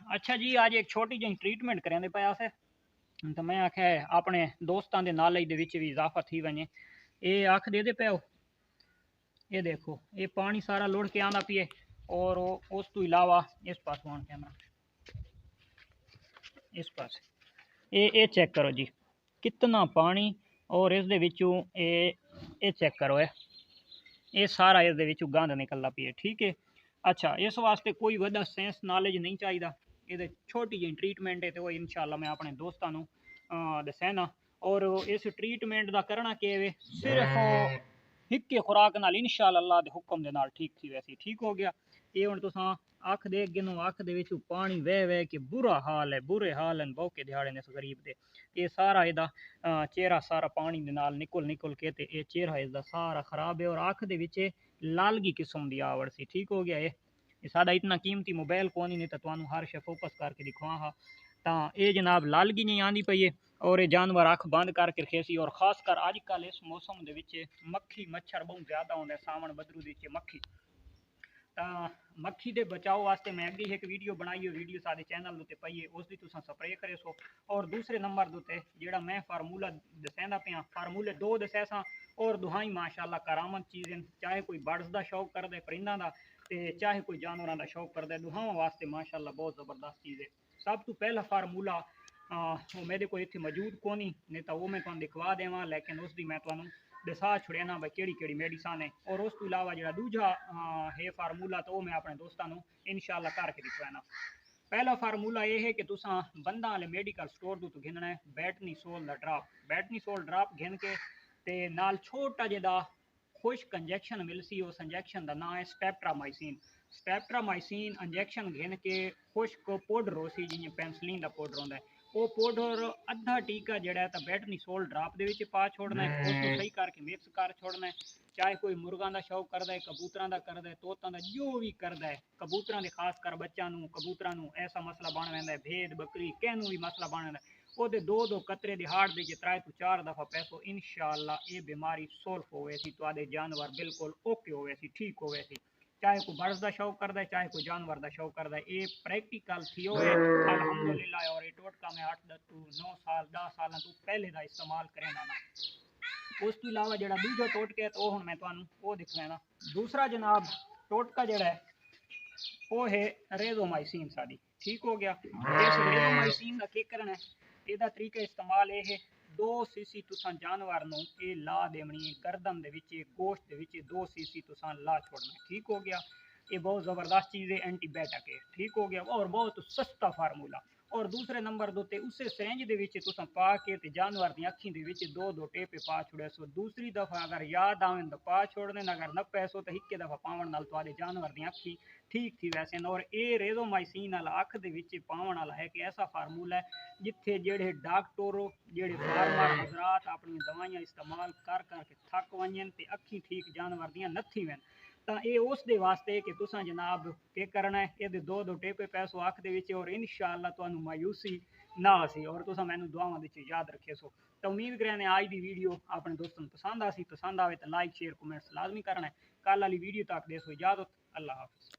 अच्छा जी, आज एक छोटी जी ट्रीटमेंट करें पे आसे तो मैं आख्या अपने दोस्तों के नॉलेज दे विच भी इजाफा थी वने। ये आख दे पे हो, ये देखो ये पानी सारा लुढ़ के आंदा पिए और उस तो इलावा इस पास वन कैमरा इस पास ये चेक करो जी कितना पानी और इस दे विचों ये चेक करो है ये सारा इस दे विचों गंद निकलता पिए। ठीक है, अच्छा इस वास्ते कोई वड्डा सेंस नॉलेज नहीं चाहिए, ये छोटी जी ट्रीटमेंट है तो वो इंशाल्लाह मैं अपने दोस्तों दसैना। और इस ट्रीटमेंट का करना के वे सिर्फ हिक्के खुराक नाल इंशाल्लाह अल्लाह दे हुक्म दे नाल ठीक थी वैसी ठीक हो गया। ये हुण तुसां अख दे गिनो अख दे विचों पानी वह वह के बुरा हाल है, बुरे हाल हैं बहु के दिहाड़े ने इस गरीब दे। ये सारा इहदा चेहरा सारा पानी दे नाल निकल निकल के ते ये चेहरा इसदा सारा खराब है और अख दे विच लालगी किस्म दी आवड़ सी। ठीक हो गया। ये साडा इतना कीमती मोबाइल कोनी नहीं तो तुहानू हर शे फोकस करके दिखवा हा। तो ये जनाब लालगी नहीं आंदी पई है और ये जानवर अख बंद करके रखे सी। और खासकर अजकल इस मौसम दे विच मक्खी मच्छर बहुत ज्यादा होंदा है, सावन बदरू दी मक्खी। मक्खी के बचाव वास्ते मैं अगे एक वीडियो बनाई है, वीडियो सारे चैनल उत्ते पई है, उसकी तुम स्प्रे करे सो। और दूसरे नंबर उत्ते जेड़ा मैं फार्मूला दसैंदा पिया, फार्मूले दो दसै सा और दुहाई माशाल्लाह करामत चीज़ हैं। चाहे कोई बर्ड्स का शौक करदा है परिंदा का, चाहे कोई जानवरों का शौक करदा है, दुहावां वास्ते माशाल्लाह बहुत ज़बरदस्त चीज़ है। सब तो पहला फार्मूला वो मेरे को इतने मौजूद कोनी नहीं तो वो मैं तुम दिखवा देव, लेकिन उसकी मैं तुम दसा छुड़िया ना भाई केड़ी मेडिसन है। और उस तो इलावा जो दूजा है फार्मूला तो वो मैं अपने दोस्तों इंशाल्लाह करके दिखवाना। पहला फार्मूला ये है कि तुसा बंदा वाले मेडिकल स्टोर तो घिनना है बैटनीसोल का ड्राप। बैटनीसोल ड्राप घिन के ते नाल छोटा जिहा खुश्क इंजैक्शन मिलसी, उस इंजैक्शन का नाम है स्टेप्ट्रामाइसिन। स्टेप्ट्रामाइसिन इंजैक्शन घिन के खुश्क पाउडर हो सी जियां पेंसिलिन का पाउडर होंदा है, वो पाउडर अद्धा टीका जड़ा है बैटनीसोल ड्राप दे विच पा छोड़ना है, उसको सही करके मिक्स कर छोड़ना है। चाहे कोई मुर्गा का शौक करता है, कबूतर का करता है, तोतों का जो भी करता है, कबूतर के खास कर बच्चों कबूतर ऐसा मसला बन रहा है, भेद बकरी कहनू भी मसला बन रहा है, वो दो दो कतरे दिहाड़ दे त्रै तो चार दफा पैसो इंशाल्लाह ये बीमारी सोल्व होवे सी, तो जानवर बिल्कुल ओके होवे सी, ठीक होवे सी। चाहे कोई बर्ड्स का शौक करता है, चाहे कोई जानवर का शौक करता है, ये प्रैक्टिकल थियो है अल्हम्दुलिल्लाह। और ये टोटका मैं 8 9 साल 10 साल तो पहले का इस्तेमाल करें ना। उस तो इलावा जो दूजा टोटका है तो हूँ मैं तुहानू वो दिखवाना। दूसरा जनाब टोटका जड़ा है वो है रेजोमाइसिन साड़ी। ठीक हो गया। इस रेजोमाइसिन का की करना है, इसका तरीका इस्तेमाल ये है 2 सीसी तुसा जानवर नू ये ला देनी है गर्दन दे विच, गोश्त दे विच 2 सीसी तुसा ला छोड़ना है। ठीक हो गया। ये बहुत ज़बरदस्त चीज़ है, एंटीबायोटिक है। ठीक हो गया। और बहुत सस्ता फार्मूला। और दूसरे नंबर दो उस सिरिंज दे विच तुसा पा के ते जानवर दी अखी दे विच 2 टेपे पा छोड़े सो। दूसरी दफा अगर याद आवे तो पा छोड़ देना, अगर न पैसो तो इक्के दफा पावन नाल तुहाडे जानवर दी अखी ठीक थी वैसे। और ये रेजोमाइसिन वाला अख दे विच पावन वाला है कि ऐसा फार्मूला है जिथे जेड़े डॉक्टर जेड़े फार्मर हजरात अपनी दवाइयां इस्तेमाल कर करके थक वजन ते अखी ठीक जानवर दियां नथी वैन। तो ये उस दे वास्ते कि तुसा जनाब के करना है, ये 2 टेपे पैसो अख दे विच और इंशाल्लाह तुहानू मायूसी ना आसी और तुसा मैनू दुआवां दे याद रखे सो। तो उम्मीद करें आज की वीडियो अपने दोस्तों पसंद आसी, पसंद आए तो लाइक शेयर कमेंट्स लाजमी करना है। कल वाली वीडियो तक दे सो इजाजत। अल्लाह हाफिज़।